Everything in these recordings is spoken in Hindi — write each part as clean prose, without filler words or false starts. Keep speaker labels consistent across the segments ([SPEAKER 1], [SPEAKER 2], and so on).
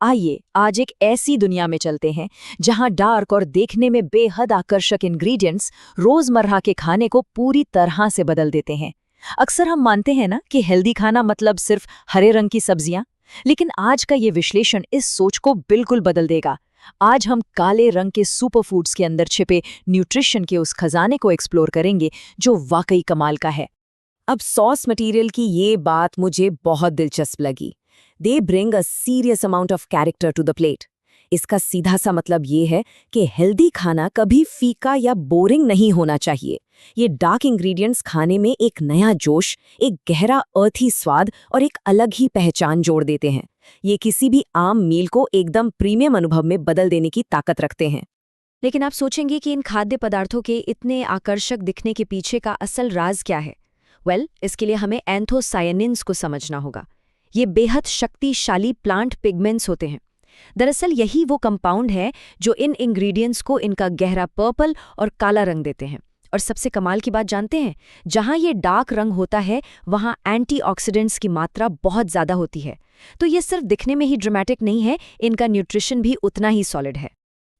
[SPEAKER 1] आइए आज एक ऐसी दुनिया में चलते हैं जहां डार्क और देखने में बेहद आकर्षक इंग्रेडिएंट्स रोजमर्रा के खाने को पूरी तरह से बदल देते हैं। अक्सर हम मानते हैं ना कि हेल्दी खाना मतलब सिर्फ हरे रंग की सब्जियां, लेकिन आज का ये विश्लेषण इस सोच को बिल्कुल बदल देगा। आज हम काले रंग के सुपरफूड्स के अंदर छिपे न्यूट्रिशन के उस खजाने को एक्सप्लोर करेंगे जो वाकई कमाल का है।
[SPEAKER 2] अब सॉस मटेरियल की ये बात मुझे बहुत दिलचस्प लगी। They bring a serious amount of character to the plate. इसका सीधा सा मतलब ये है कि हेल्दी खाना कभी फीका या बोरिंग नहीं होना चाहिए। ये डार्क इंग्रेडिएंट्स खाने में एक नया जोश, एक गहरा अर्थी स्वाद और एक अलग ही पहचान जोड़ देते हैं। ये किसी भी आम मील को एकदम प्रीमियम अनुभव में बदल देने की ताकत रखते हैं।
[SPEAKER 3] लेकिन आप सोचेंगे कि इन खाद्य पदार्थों के इतने आकर्षक दिखने के पीछे का असल राज क्या है? इसके लिए हमें एंथोसायनिन्स को समझना होगा। ये बेहद शक्तिशाली प्लांट पिगमेंट्स होते हैं। दरअसल यही वो कंपाउंड है जो इन इंग्रेडिएंट्स को इनका गहरा पर्पल और काला रंग देते हैं। और सबसे कमाल की बात जानते हैं, जहां ये डार्क रंग होता है वहां एंटीऑक्सीडेंट्स की मात्रा बहुत ज्यादा होती है। तो ये सिर्फ दिखने में ही ड्रामेटिक नहीं है, इनका न्यूट्रिशन भी उतना ही सॉलिड है।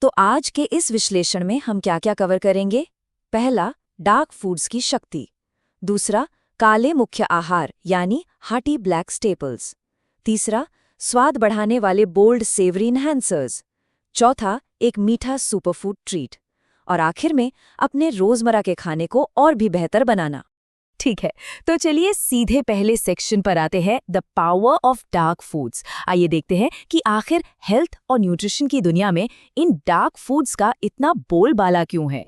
[SPEAKER 2] तो आज के इस विश्लेषण में हम क्या क्या कवर करेंगे? पहला, डार्क फूड्स की शक्ति। दूसरा, काले मुख्य आहार यानी हार्टी ब्लैक स्टेपल्स। तीसरा, स्वाद बढ़ाने वाले बोल्ड सेवरी इनहैंसर्स। चौथा, एक मीठा सुपरफूड ट्रीट। और आखिर में अपने रोजमर्रा के खाने को और भी बेहतर बनाना।
[SPEAKER 1] ठीक है, तो चलिए सीधे पहले सेक्शन पर आते हैं, the power of dark foods. आइए देखते हैं कि आखिर हेल्थ और न्यूट्रिशन की दुनिया में इन डार्क फूड्स का इतना बोलबाला क्यों है।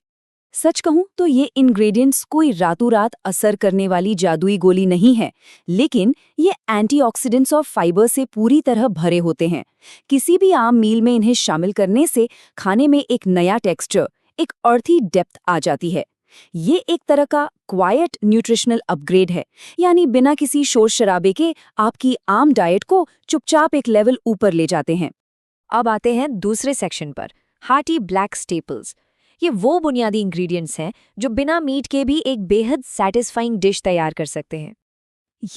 [SPEAKER 2] सच कहूं तो ये इंग्रेडिएंट्स कोई रातों रात असर करने वाली जादुई गोली नहीं है, लेकिन ये एंटीऑक्सीडेंट्स और फाइबर से पूरी तरह भरे होते हैं। किसी भी आम मील में इन्हें शामिल करने से खाने में एक नया टेक्सचर, एक अर्थी डेप्थ आ जाती है। ये एक तरह का क्वाइट न्यूट्रिशनल अपग्रेड है, यानी बिना किसी शोर शराबे के आपकी आम डाइट को चुपचाप एक लेवल ऊपर ले जाते हैं।
[SPEAKER 3] अब आते हैं दूसरे सेक्शन पर, हार्टी ब्लैक स्टेपल्स। ये वो बुनियादी इंग्रेडिएंट्स हैं जो बिना मीट के भी एक बेहद सैटिस्फाइंग डिश तैयार कर सकते हैं।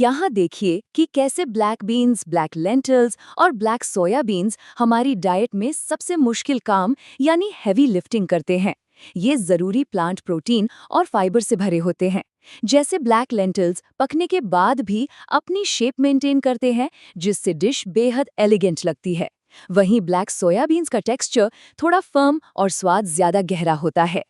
[SPEAKER 2] यहाँ देखिए कि कैसे ब्लैक बीन्स, ब्लैक लेंटिल्स और ब्लैक सोया बीन्स हमारी डाइट में सबसे मुश्किल काम यानी हैवी लिफ्टिंग करते हैं। ये जरूरी प्लांट प्रोटीन और फाइबर से भरे होते हैं। जैसे ब्लैक लेंटिल्स पकने के बाद भी अपनी शेप मेंटेन करते हैं, जिससे डिश बेहद एलिगेंट लगती है। वहीं ब्लैक सोयाबीन्स का टेक्सचर थोड़ा फर्म और स्वाद ज्यादा गहरा होता है।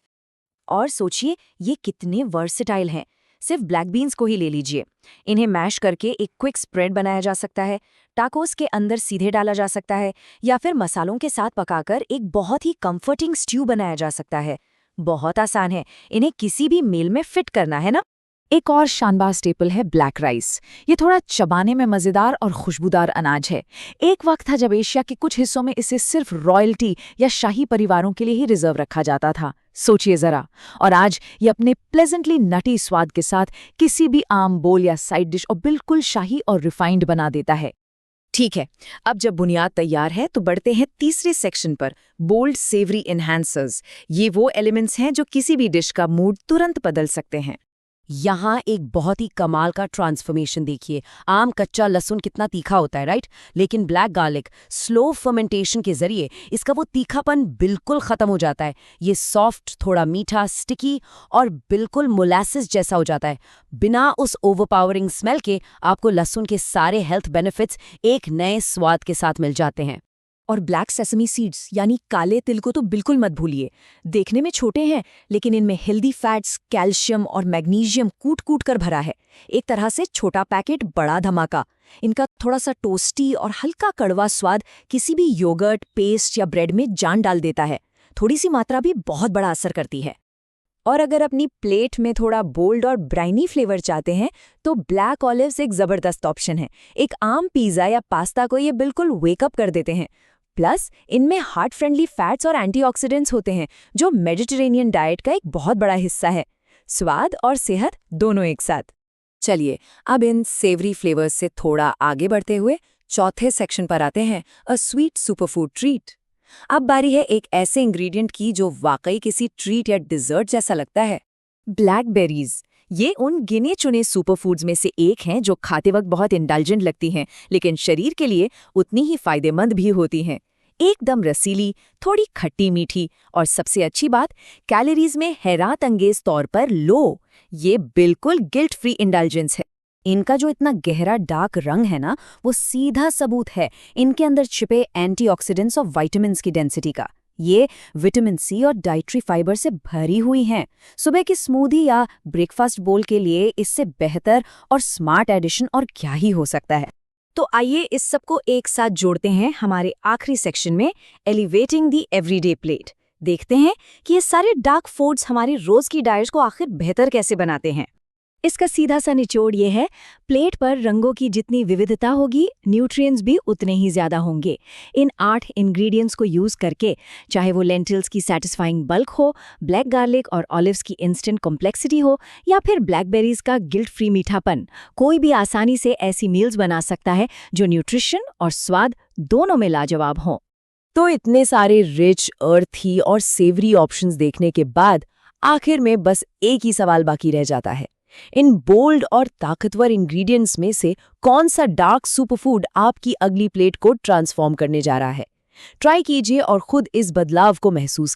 [SPEAKER 2] और सोचिए ये कितने वर्सेटाइल हैं। सिर्फ ब्लैक बीन्स को ही ले लीजिए, इन्हें मैश करके एक क्विक स्प्रेड बनाया जा सकता है, टाकोस के अंदर सीधे डाला जा सकता है, या फिर मसालों के साथ पकाकर एक बहुत ही कंफर्टिंग स्ट्यू बनाया जा सकता है। बहुत आसान है, इन्हें किसी भी मील में फिट करना है ना।
[SPEAKER 1] एक और शानदार स्टेपल है ब्लैक राइस। ये थोड़ा चबाने में मज़ेदार और खुशबूदार अनाज है। एक वक्त था जब एशिया के कुछ हिस्सों में इसे सिर्फ रॉयल्टी या शाही परिवारों के लिए ही रिजर्व रखा जाता था। सोचिए ज़रा, और आज ये अपने प्लेजेंटली नटी स्वाद के साथ किसी भी आम बोल या साइड डिश और बिल्कुल शाही और रिफाइंड बना देता है।
[SPEAKER 2] ठीक है, अब जब बुनियाद तैयार है तो बढ़ते हैं तीसरे सेक्शन पर, बोल्ड सेवरी इनहैंसर्स। ये वो एलिमेंट्स हैं जो किसी भी डिश का मूड तुरंत बदल सकते हैं। यहाँ एक बहुत ही कमाल का ट्रांसफॉर्मेशन देखिए। आम कच्चा लहसुन कितना तीखा होता है, राइट? लेकिन ब्लैक गार्लिक स्लो फर्मेंटेशन के जरिए इसका वो तीखापन बिल्कुल खत्म हो जाता है। ये सॉफ्ट, थोड़ा मीठा, स्टिकी और बिल्कुल मोलासिस जैसा हो जाता है। बिना उस ओवरपावरिंग स्मेल के आपको लहसुन के सारे हेल्थ बेनिफिट्स एक नए स्वाद के साथ मिल जाते हैं। और ब्लैक सेसमी सीड्स यानी काले तिल को तो बिल्कुल मत भूलिए। देखने में छोटे हैं, लेकिन इनमें हेल्दी फैट्स, कैल्शियम और मैग्नीशियम कूट कूट कर भरा है। एक तरह से छोटा पैकेट बड़ा धमाका। इनका थोड़ा सा टोस्टी और हल्का कड़वा स्वाद किसी भी योगर्ट, पेस्ट या ब्रेड में जान डाल देता है। थोड़ी सी मात्रा भी बहुत बड़ा असर करती है। और अगर अपनी प्लेट में थोड़ा बोल्ड और ब्राइनी फ्लेवर चाहते हैं तो ब्लैक ऑलिव्स एक जबरदस्त ऑप्शन है। एक आम पिज़्ज़ा या पास्ता को ये बिल्कुल वेकअप कर देते हैं। प्लस इनमें हार्ट फ्रेंडली फैट्स और एंटीऑक्सीडेंट्स होते हैं, जो मेडिटेरेनियन डाइट का एक बहुत बड़ा हिस्सा है। स्वाद और सेहत दोनों एक साथ। चलिए अब इन सेवरी फ्लेवर्स से थोड़ा आगे बढ़ते हुए चौथे सेक्शन पर आते हैं, अ स्वीट सुपरफूड ट्रीट। अब बारी है एक ऐसे इंग्रेडिएंट की जो वाकई किसी ट्रीट या डिजर्ट जैसा लगता है, ब्लैकबेरीज। ये उन गिने चुने सुपरफूड्स में से एक हैं जो खाते वक्त बहुत इंडल्जेंट लगती हैं, लेकिन शरीर के लिए उतनी ही फायदेमंद भी होती हैं। एकदम रसीली, थोड़ी खट्टी मीठी और सबसे अच्छी बात, कैलोरीज में हैरात अंगेज तौर पर लो। ये बिल्कुल गिल्ट फ्री इंडल्जेंस है। इनका जो इतना गहरा डार्क रंग है ना, वो सीधा सबूत है इनके अंदर छिपे एंटीऑक्सीडेंट्स और विटामिन्स की डेंसिटी का। ये विटामिन सी और डाइटरी फाइबर से भरी हुई हैं। सुबह की स्मूदी या ब्रेकफास्ट बोल के लिए इससे बेहतर और स्मार्ट एडिशन और क्या ही हो सकता है।
[SPEAKER 1] तो आइए इस सबको एक साथ जोड़ते हैं हमारे आखिरी सेक्शन में, एलिवेटिंग द एवरीडे प्लेट। देखते हैं कि ये सारे डार्क फूड्स हमारी रोज की डाइट्स को आखिर बेहतर कैसे बनाते हैं। इसका सीधा सा निचोड़ ये है, प्लेट पर रंगों की जितनी विविधता होगी, न्यूट्रिएंट्स भी उतने ही ज्यादा होंगे। इन 8 इंग्रेडिएंट्स को यूज करके, चाहे वो लेंटिल्स की सैटिस्फाइंग बल्क हो, ब्लैक गार्लिक और ऑलिव्स की इंस्टेंट कॉम्प्लेक्सिटी हो, या फिर ब्लैकबेरीज का गिल्ट फ्री मीठापन, कोई भी आसानी से ऐसी मील्स बना सकता है जो न्यूट्रिशन और स्वाद दोनों में लाजवाब हों।
[SPEAKER 2] तो इतने सारे रिच, अर्थी और सेवरी ऑप्शंस देखने के बाद आखिर में बस एक ही सवाल बाकी रह जाता है, इन बोल्ड और ताकतवर इंग्रेडिएंट्स में से कौन सा डार्क सुपरफूड आपकी अगली प्लेट को ट्रांसफॉर्म करने जा रहा है। ट्राई कीजिए और खुद इस बदलाव को महसूस